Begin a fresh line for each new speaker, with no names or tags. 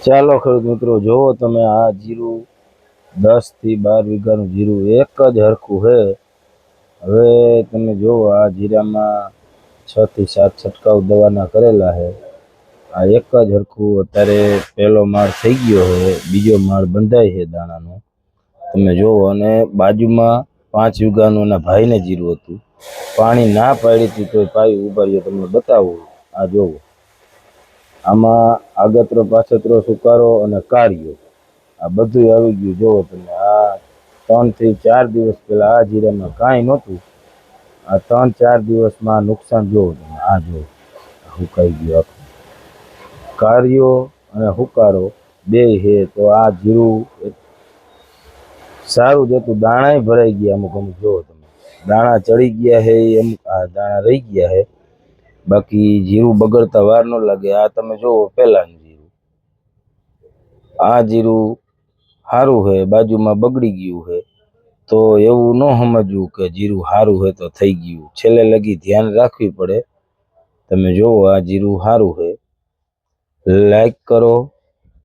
ચાલો ખેડૂત મિત્રો, જોવો તમે આ જીરું 10 થી 12 વીઘાનું જીરું એક જ હરખું છે. હવે તમે જોવો આ જીરામાં 6 થી 7 છંટકાવ દવાના કરેલા છે. આ એક જ હરખું અત્યારે પહેલો માળ થઈ ગયો છે, બીજો માળ બંધાય છે દાણાનો. તમે જોવો, અને બાજુમાં 5 વીઘાનું એના ભાઈને જીરું હતું, પાણી ના પાડી હતી તો પાયું ઉભા રહ્યો. તમને બતાવું, આ જોવો, આમાં આગતરો પાછતરો સુકારો અને કાળિયો આ બધું આવી ગયું. જોવો તમે, આ 3 થી 4 દિવસ પહેલા આ જીરામાં કાંઈ નહોતું. આ 3-4 દિવસમાં નુકસાન જોવો તમે. આ જોવો, હુકાઈ ગયો આખું, કાળિયો અને હુકારો બે છે. તો આ જીરું સારું જ હતું. દાણાય ભરાઈ ગયા અમુક અમુક. જોવો તમે, દાણા ચડી ગયા છે, અમુક આ દાણા રહી ગયા છે. બાકી જીરું બગડતા વાર ન લાગે. આ તમે જોવો પહેલાનું જીરું, આ જીરું સારું છે, બાજુમાં બગડી ગયું છે. તો એવું ન સમજવું કે જીરું સારું છે તો થઈ ગયું. છેલ્લે લગી ધ્યાન રાખવી પડે. તમે જોવો આ જીરું સારું છે. લાઈક કરો,